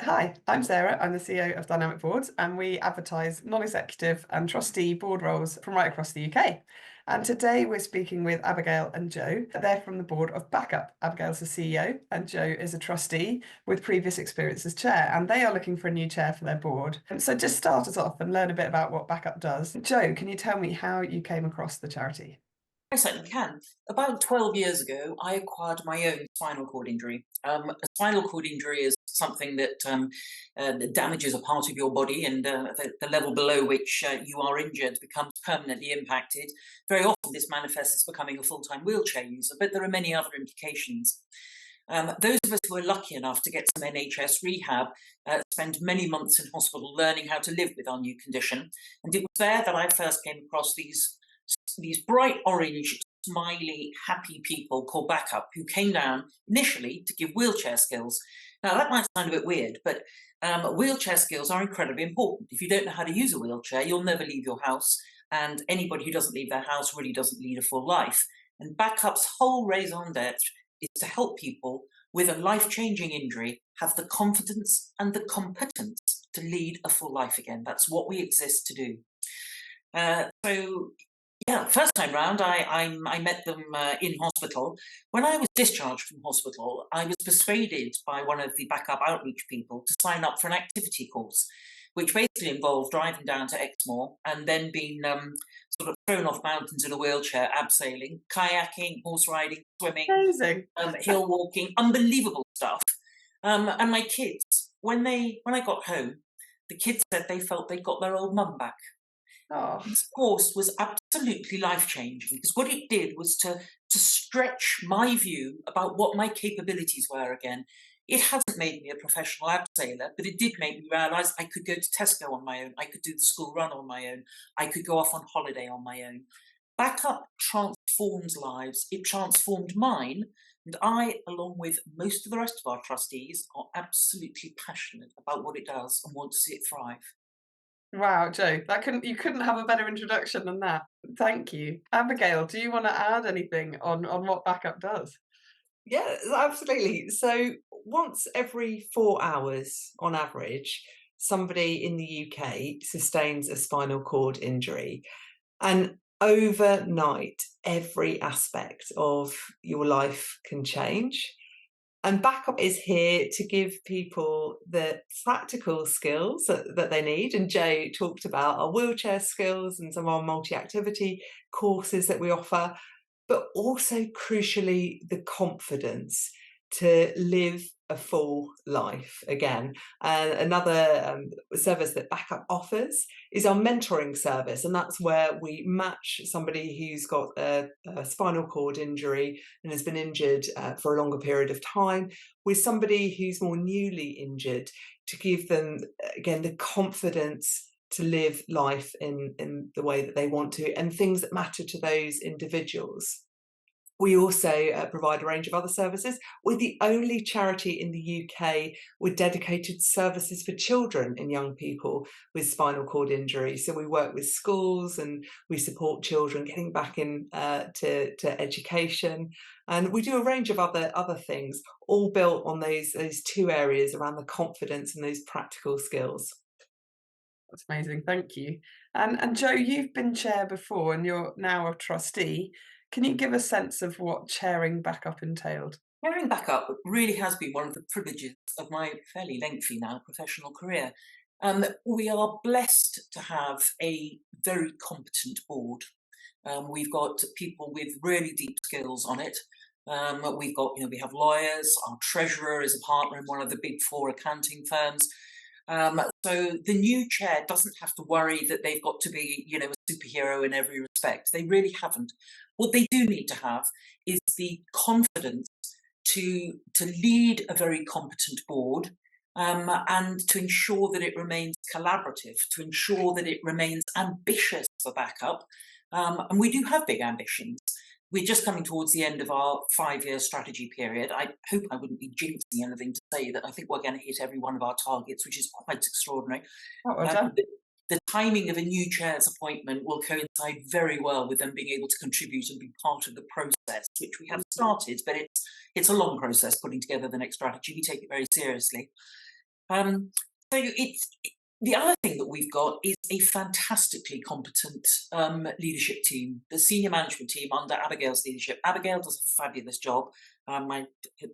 Hi, I'm Sarah. I'm the CEO of Dynamic Boards, and we advertise non-executive and trustee board roles from right across the UK. And today we're speaking with Abigail and Joe. They're from the board of Backup. Abigail's the CEO, and Joe is a trustee with previous experience as chair, and they are looking for a new chair for their board. So just start us off and learn a bit about what Backup does. Joe, can you tell me how you came across the charity? I certainly can. About 12 years ago, I acquired my own spinal cord injury. A spinal cord injury is something that damages a part of your body, and the level below which you are injured becomes permanently impacted. Very often, this manifests as becoming a full time wheelchair user, but there are many other implications. Those of us who are lucky enough to get some NHS rehab spend many months in hospital learning how to live with our new condition. And it was there that I first came across these bright orange, smiley, happy people called Backup who came down initially to give wheelchair skills. Now, that might sound a bit weird, but wheelchair skills are incredibly important. If you don't know how to use a wheelchair, you'll never leave your house. And anybody who doesn't leave their house really doesn't lead a full life. And Backup's whole raison d'etre is to help people with a life changing injury have the confidence and the competence to lead a full life again. That's what we exist to do. So yeah, first time round, I met them in hospital. When I was discharged from hospital, I was persuaded by one of the Backup outreach people to sign up for an activity course, which basically involved driving down to Exmoor and then being sort of thrown off mountains in a wheelchair, abseiling, kayaking, horse riding, swimming, Amazing. hill walking, unbelievable stuff. And my kids, when I got home, the kids said they felt they got their old mum back. Oh, This course was absolutely life-changing because what it did was to stretch my view about what my capabilities were again. It hasn't made me a professional abseiler, but it did make me realise I could go to Tesco on my own, I could do the school run on my own, I could go off on holiday on my own. Backup transforms lives. It transformed mine, and I, along with most of the rest of our trustees, are absolutely passionate about what it does and want to see it thrive. wow, Joe, you couldn't have a better introduction than that. Thank you. Abigail, do you want to add anything on what Backup does? Yeah, absolutely. So once every 4 hours on average, somebody in the UK sustains a spinal cord injury. And overnight, every aspect of your life can change. And Backup is here to give people the practical skills that they need. And Jay talked about our wheelchair skills and some of our multi activity courses that we offer, but also crucially, the confidence to live a full life again. And another service that Backup offers is our mentoring service, and that's where we match somebody who's got a spinal cord injury and has been injured for a longer period of time with somebody who's more newly injured to give them, again, the confidence to live life in the way that they want to and things that matter to those individuals. We also provide a range of other services. We're the only charity in the UK with dedicated services for children and young people with spinal cord injury. So we work with schools and we support children getting back in to education. And we do a range of other things, all built on those two areas around the confidence and those practical skills. That's amazing. Thank you. And Joe, you've been chair before and you're now a trustee. Can you give a sense of what chairing Backup entailed? Wearing Backup really has been one of the privileges of my fairly lengthy now professional career. We are blessed to have a very competent board. We've got people with really deep skills on it. We have lawyers. Our treasurer is a partner in one of the big four accounting firms. So the new chair doesn't have to worry that they've got to be, a superhero in every respect. They really haven't. What they do need to have is the confidence to lead a very competent board, and to ensure that it remains collaborative, to ensure that it remains ambitious for Backup. And we do have big ambitions. We're just coming towards the end of our 5-year strategy period. I hope I wouldn't be jinxing anything to say that I think we're going to hit every one of our targets, which is quite extraordinary. Oh, well Um, done. the timing of a new chair's appointment will coincide very well with them being able to contribute and be part of the process, which we have started, but it's a long process putting together the next strategy. We take it very seriously. So the other thing that we've got is a fantastically competent leadership team, the senior management team under Abigail's leadership. Abigail does a fabulous job. That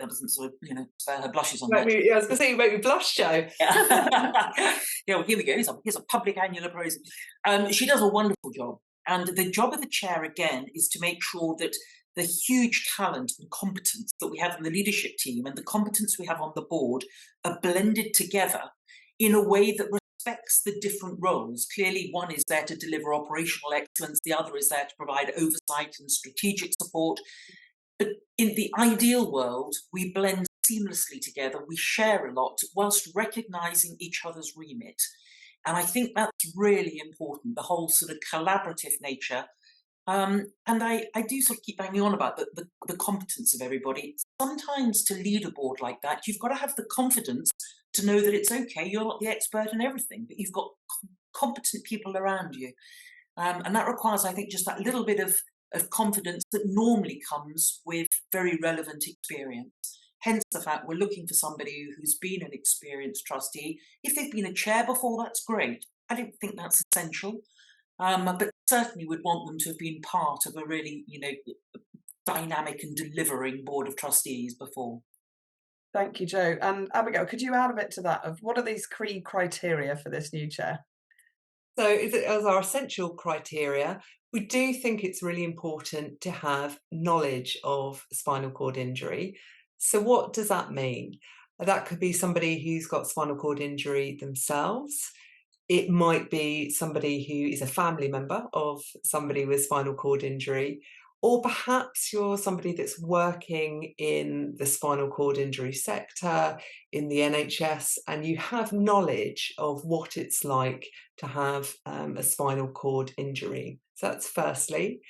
doesn't sort of, spare her blushes on that. I was going to say, you make me blush, Jo. Yeah, well, here we go. Here's a public annual appraisal. She does a wonderful job. And the job of the chair, again, is to make sure that the huge talent and competence that we have in the leadership team and the competence we have on the board are blended together in a way that respects the different roles. Clearly, one is there to deliver operational excellence, the other is there to provide oversight and strategic support. But in the ideal world, we blend seamlessly together, we share a lot, whilst recognising each other's remit. And I think that's really important, the whole sort of collaborative nature. And I do sort of keep banging on about the competence of everybody. Sometimes to lead a board like that, you've got to have the confidence to know that it's okay, you're not the expert in everything, but you've got competent people around you. And that requires, I think, just that little bit of confidence that normally comes with very relevant experience. Hence the fact we're looking for somebody who's been an experienced trustee. If they've been a chair before, that's great. I don't think that's essential. But certainly would want them to have been part of a really, dynamic and delivering board of trustees before. Thank you, Jo. And Abigail, could you add a bit to that of what are these key criteria for this new chair? So as our essential criteria, we do think it's really important to have knowledge of spinal cord injury. So what does that mean? That could be somebody who's got spinal cord injury themselves. It might be somebody who is a family member of somebody with spinal cord injury, or perhaps you're somebody that's working in the spinal cord injury sector, in the NHS, and you have knowledge of what it's like to have a spinal cord injury. So that's firstly.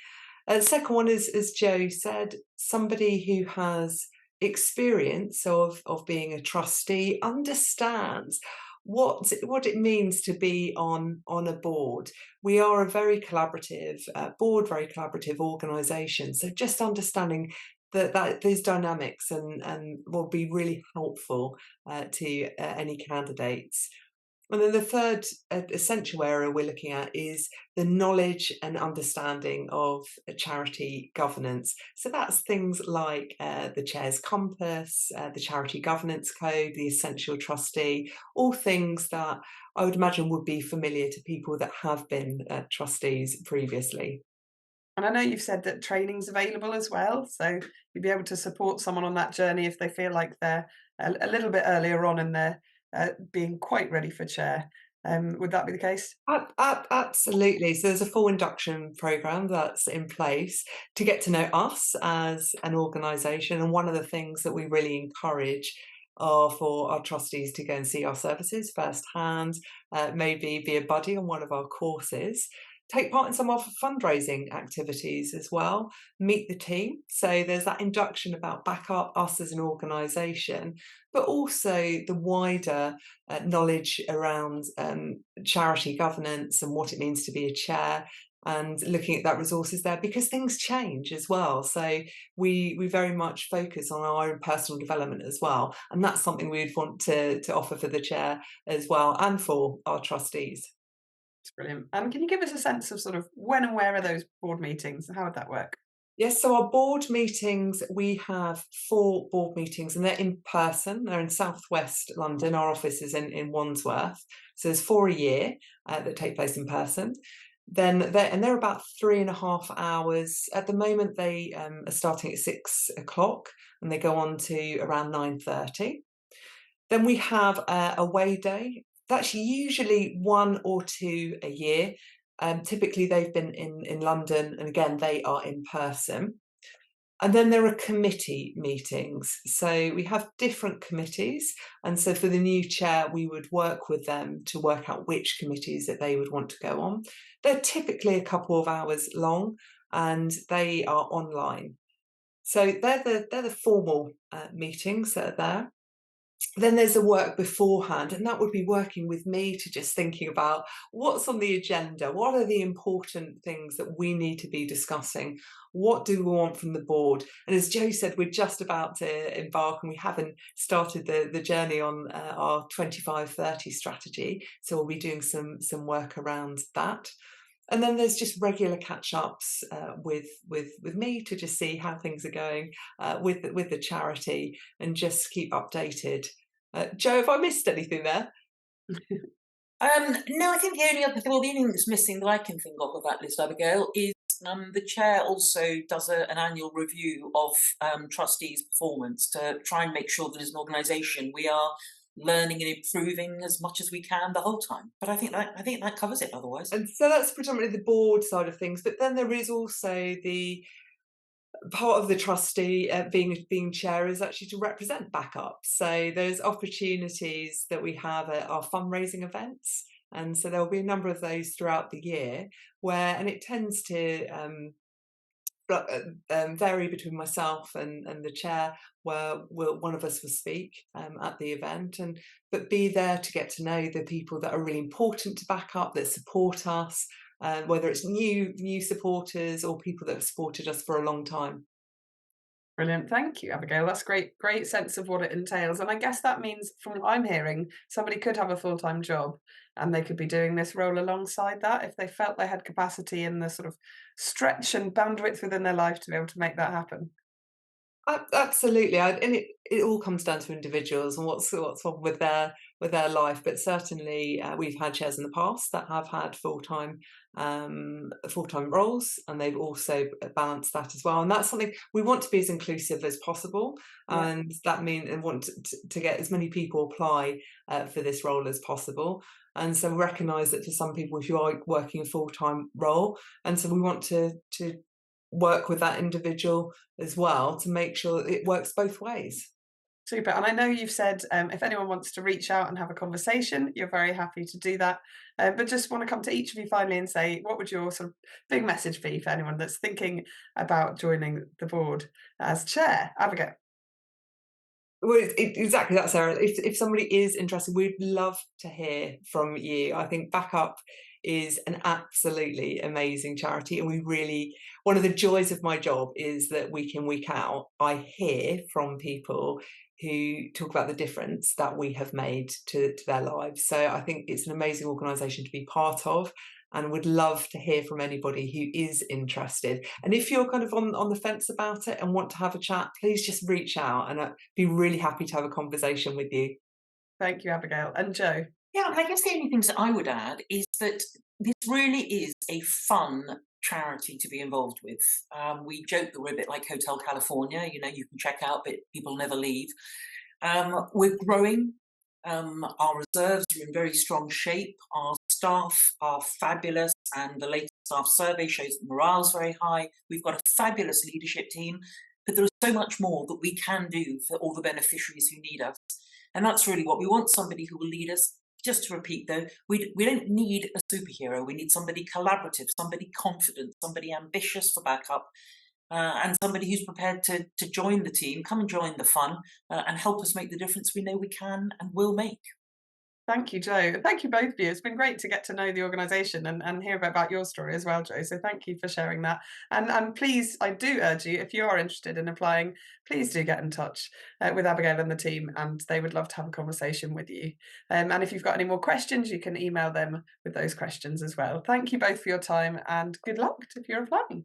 The second one is, as Jo said, somebody who has experience of being a trustee, understands what it means to be on a board. We are a very collaborative board, very collaborative organisation. So just understanding that these dynamics and will be really helpful to any candidates. And then the third essential area we're looking at is the knowledge and understanding of charity governance. So that's things like the chair's compass, the charity governance code, the essential trustee, all things that I would imagine would be familiar to people that have been trustees previously. And I know you've said that training's available as well, so you'd be able to support someone on that journey if they feel like they're a little bit earlier on in their being quite ready for chair. Would that be the case? Absolutely. So there's a full induction programme that's in place to get to know us as an organisation. And one of the things that we really encourage are for our trustees to go and see our services firsthand, maybe be a buddy on one of our courses, take part in some of our fundraising activities as well, meet the team. So there's that induction about back up us as an organisation, but also the wider knowledge around charity governance and what it means to be a chair, and looking at that resources there, because things change as well. So we very much focus on our own personal development as well. And that's something we'd want to offer for the chair as well, and for our trustees. It's brilliant. And can you give us a sense of sort of when and where are those board meetings? How would that work? Yes, so our board meetings, we have 4 board meetings, and they're in person. They're in southwest London. Our office is in Wandsworth. So there's 4 a year that take place in person. Then they're about 3.5 hours. At the moment, they are starting at 6 o'clock and they go on to around 9:30. Then we have a away day. That's usually 1 or 2 a year. Typically they've been in London, and again, they are in person. And then there are committee meetings. So we have different committees. And so for the new chair, we would work with them to work out which committees that they would want to go on. They're typically a couple of hours long, and they are online. So they're the formal meetings that are there. then there's the work beforehand, and that would be working with me to just thinking about what's on the agenda, what are the important things that we need to be discussing, what do we want from the board. And as Joe said, we're just about to embark, and we haven't started the journey on our 25-30 strategy, so we'll be doing some work around that. And then there's just regular catch-ups with me to just see how things are going with the charity, and just keep updated. Joe, have I missed anything there? No, I think the only other thing, well, the only thing that's missing that I can think of that list, Abigail, is the chair also does an annual review of trustees' performance to try and make sure that as an organisation we are learning and improving as much as we can the whole time. But I think that covers it otherwise. And so that's predominantly the board side of things, but then there is also the part of the trustee being chair is actually to represent backup. So there's opportunities that we have at our fundraising events, and so there'll be a number of those throughout the year where, and it tends to vary between myself and the chair, where one of us will speak at the event, but be there to get to know the people that are really important to back up, that support us, whether it's new supporters or people that have supported us for a long time. Brilliant. Thank you, Abigail. That's great sense of what it entails. And I guess that means, from what I'm hearing, somebody could have a full-time job and they could be doing this role alongside that if they felt they had capacity and the sort of stretch and bandwidth within their life to be able to make that happen. Absolutely, and it all comes down to individuals and what's on with their life. But certainly, we've had chairs in the past that have had full-time roles, and they've also balanced that as well. And that's something we want to be as inclusive as possible, Yeah. and that means and want to get as many people apply for this role as possible. And so we recognise that for some people, if you are working a full-time role, and so we want to work with that individual as well to make sure that it works both ways. Super. And I know you've said if anyone wants to reach out and have a conversation, you're very happy to do that. But just want to come to each of you finally and say, what would your sort of big message be for anyone that's thinking about joining the board as chair? Abigail. Well, exactly that, Sarah. If somebody is interested, we'd love to hear from you. I think Backup is an absolutely amazing charity, and we really, one of the joys of my job is that week in, week out, I hear from people who talk about the difference that we have made to their lives. So I think it's an amazing organisation to be part of, and would love to hear from anybody who is interested. And if you're kind of on the fence about it and want to have a chat, please just reach out, and I'd be really happy to have a conversation with you. Thank you, Abigail. And Joe. Yeah, I guess the only things that I would add is that this really is a fun charity to be involved with. We joke that we're a bit like Hotel California, you can check out, but people never leave. We're growing. Our reserves are in very strong shape. Our staff are fabulous, and the latest staff survey shows that morale's very high. We've got a fabulous leadership team, but there is so much more that we can do for all the beneficiaries who need us. And that's really what we want: somebody who will lead us. Just to repeat though, we don't need a superhero. We need somebody collaborative, somebody confident, somebody ambitious for backup, and somebody who's prepared to join the team, come and join the fun, and help us make the difference we know we can and will make. Thank you, Joe. Thank you, both of you. It's been great to get to know the organisation and hear a bit about your story as well, Joe. So thank you for sharing that. And please, I do urge you, if you are interested in applying, please do get in touch with Abigail and the team, and they would love to have a conversation with you. And if you've got any more questions, you can email them with those questions as well. Thank you both for your time, and good luck if you're applying.